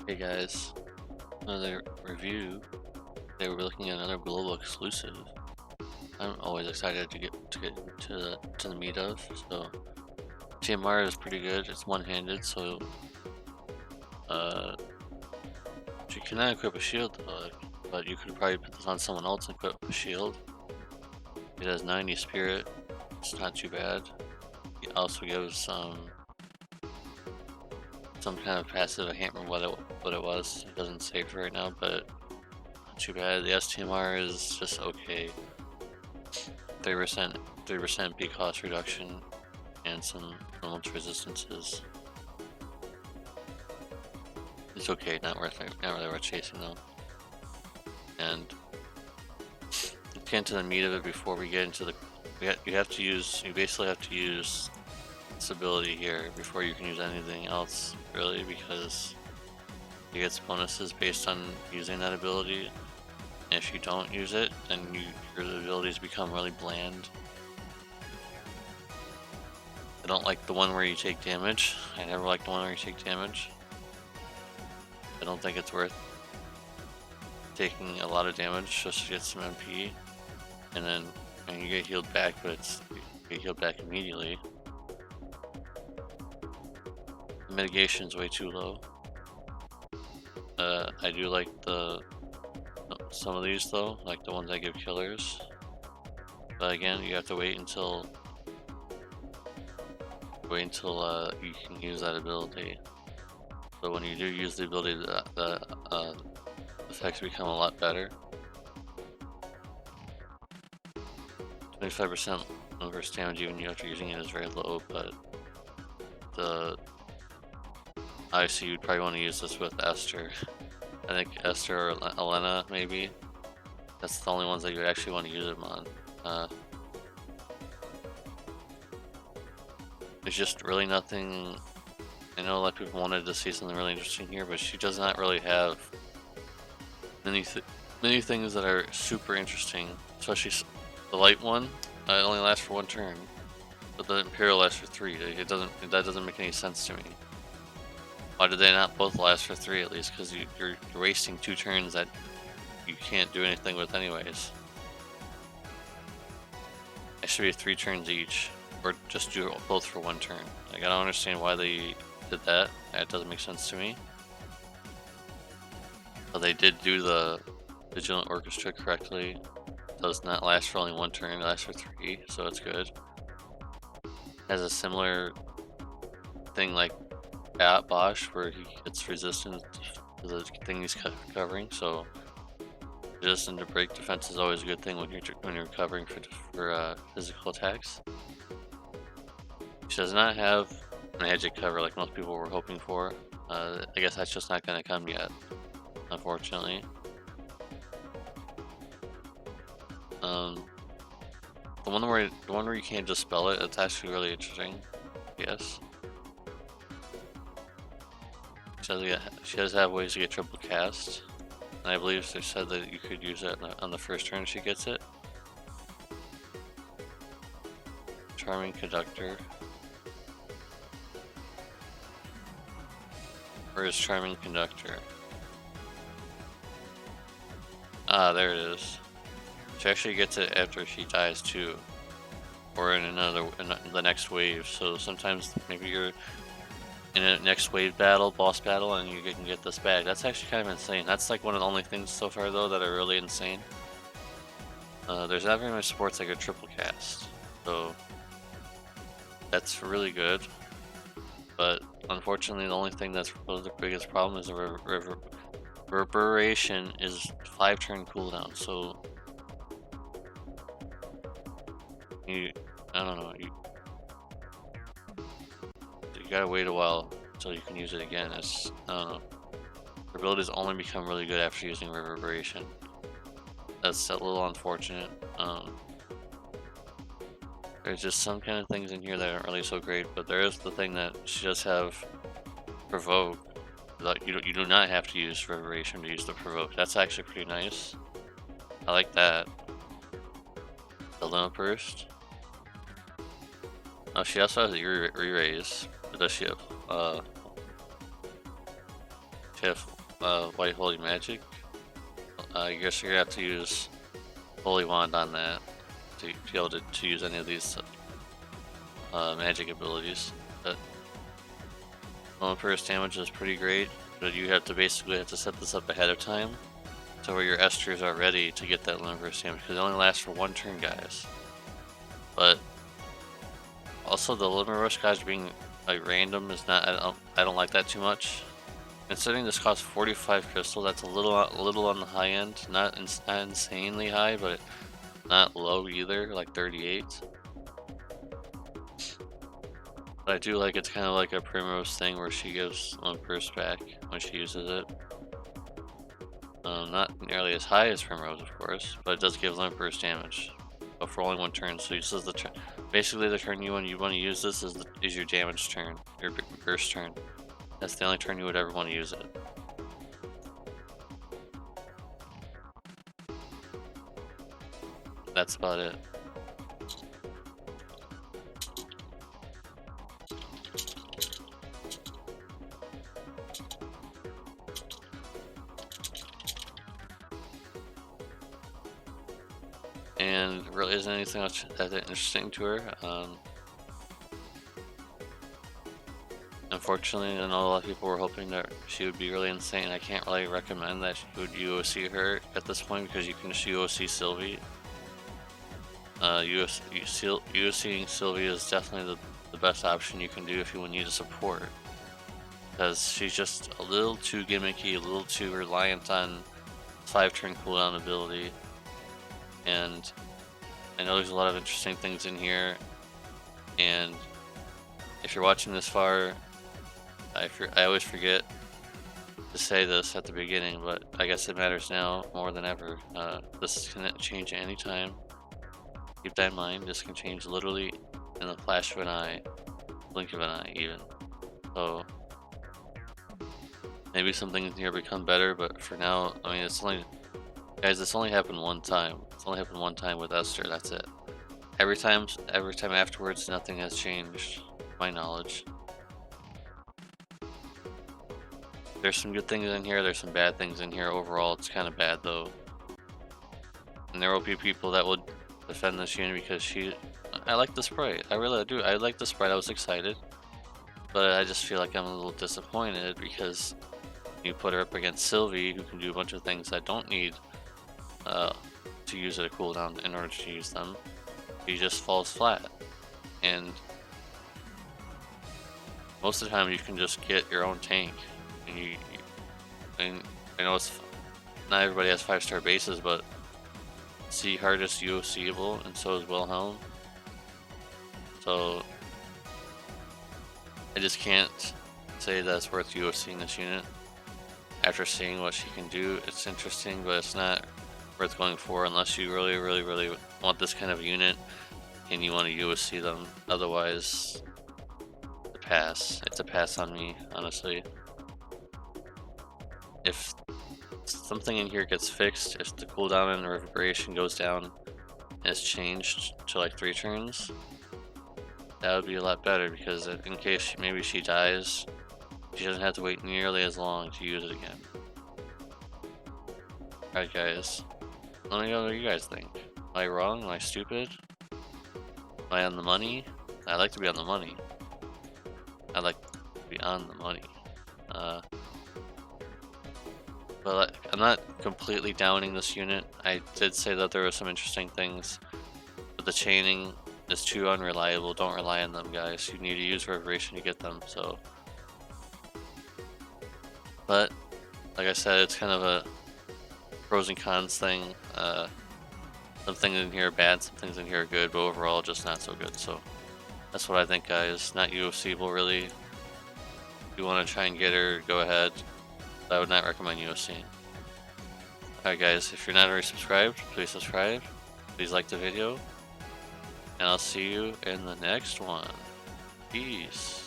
Hey guys, another review. They were looking at another global exclusive. I'm always excited to get to the meat of. So TMR is pretty good. It's one-handed, so uh, you cannot equip a shield though. But you could probably put this on someone else and equip a shield. It has 90 spirit. It's not too bad. It also gives some kind of passive. I can't remember what it was. It doesn't say for right now, but not too bad. The STMR is just okay. 3% B cost reduction and some elemental resistances. It's okay, not really worth chasing though. And let's get into the meat of it before we get into the. You basically have to use this ability here before you can use anything else, really, because it gets bonuses based on using that ability. And if you don't use it, then your abilities become really bland. I don't like the one where you take damage. I never liked the one where you take damage. I don't think it's worth taking a lot of damage just to get some MP. And then you get healed back, but you get healed back immediately. The mitigation's way too low. I do like some of these though, like the ones that give killers. But again, you have to wait until you can use that ability. So when you do use the ability, the effects become a lot better. 25% reverse damage even after using it is very low, but obviously you'd probably want to use this with Esther. I think Esther or Elena, maybe. That's the only ones that you would actually want to use them on. There's just really nothing. I know a lot of people wanted to see something really interesting here, but she does not really have many things that are super interesting. Especially the light one. It only lasts for one turn, but the Imperial lasts for 3. That doesn't make any sense to me. Why did they not both last for 3 at least? Because you're wasting 2 turns that you can't do anything with anyways. It should be 3 turns each, or just do both for 1 turn. Like, I don't understand why they did that. That doesn't make sense to me. But they did do the Vigilant Orchestra correctly. It does not last for only 1 turn, it lasts for 3, so it's good. It has a similar thing like Bosch, where he gets resistant to the thing he's covering, so resistant to break defense is always a good thing when you're covering for physical attacks. She does not have magic cover like most people were hoping for. I guess that's just not going to come yet, unfortunately. The one where you can't just spell it, it's actually really interesting. Yes. She does have ways to get triple cast, and I believe they said that you could use it on the first turn she gets it. Charming Conductor. Where is Charming Conductor? Ah, there it is. She actually gets it after she dies too, or in the next wave. So sometimes maybe you're in a next wave battle, boss battle, and you can get this bag. That's actually kind of insane. That's like one of the only things so far though that are really insane. There's not very much supports that get triple cast, so that's really good. But unfortunately, the only thing that's the biggest problem is the reverberation is 5 turn cooldown. So I don't know, you gotta wait a while until you can use it again. I don't know. Her abilities only become really good after using reverberation. That's a little unfortunate. There's just some kind of things in here that aren't really so great, but there is the thing that she does have provoke. You do not have to use reverberation to use the provoke. That's actually pretty nice. I like that. The limit burst. Oh, she also has a re-raise. But does she have? if White Holy Magic, I guess you're gonna have to use Holy Wand on that to be able to use any of these magic abilities. But Lone Burst damage is pretty great, but you have to basically set this up ahead of time, so where your esters are ready to get that Lone Burst damage, because it only lasts for 1 turn, guys. But also the Limit Rush guys being like random is not. I don't like that too much. Considering this costs 45 crystal, that's a little on the high end. Not insanely high, but not low either, like 38. But I do like it's kind of like a Primrose thing where she gives one burst back when she uses it. Not nearly as high as Primrose, of course, but it does give limit burst damage. But for only 1 turn, so this is the turn. Basically, the turn you want to use this is your damage turn, your burst turn. That's the only turn you would ever want to use it. That's about it. And really isn't anything else that interesting to her. Unfortunately, I know a lot of people were hoping that she would be really insane. I can't really recommend that you would UOC her at this point because you can just UOC Sylvie. UOCing Sylvie is definitely the best option you can do if you need a support, because she's just a little too gimmicky, a little too reliant on 5-turn cooldown ability. And I know there's a lot of interesting things in here, and if you're watching this far, I always forget to say this at the beginning, but I guess it matters now more than ever. This can change at any time. Keep that in mind. This can change literally in the flash of an eye, blink of an eye even. So maybe some things here become better, but for now, I mean, this only happened 1 time. It's only happened 1 time with Esther. That's it. Every time afterwards, nothing has changed, to my knowledge. There's some good things in here, there's some bad things in here. Overall, it's kind of bad though. And there will be people that would defend this unit because I like the sprite. I really do. I like the sprite. I was excited. But I just feel like I'm a little disappointed because you put her up against Sylvie, who can do a bunch of things that don't need to use at a cooldown in order to use them. She just falls flat. And most of the time you can just get your own tank. And I know not everybody has 5-star bases, but Sea Heart is UOCable, and so is Wilhelm. So I just can't say that it's worth UOCing this unit. After seeing what she can do, it's interesting, but it's not worth going for unless you really want this kind of unit and you want to UOC them. Otherwise, it's a pass on me, honestly. If something in here gets fixed, if the cooldown and the reverberation goes down and it's changed to like 3 turns, that would be a lot better, because in case maybe she dies, she doesn't have to wait nearly as long to use it again. Alright guys, let me know what you guys think. Am I wrong? Am I stupid? Am I on the money? I like to be on the money. I like to be on the money. But I'm not completely downing this unit. I did say that there were some interesting things, but the chaining is too unreliable. Don't rely on them, guys. You need to use Reverberation to get them. So, but like I said, it's kind of a pros and cons thing. Some things in here are bad, some things in here are good, but overall just not so good. So that's what I think, guys. Not UOCable really. If you want to try and get her, go ahead. I would not recommend UOCing. Alright guys, if you're not already subscribed, please subscribe. Please like the video. And I'll see you in the next one. Peace.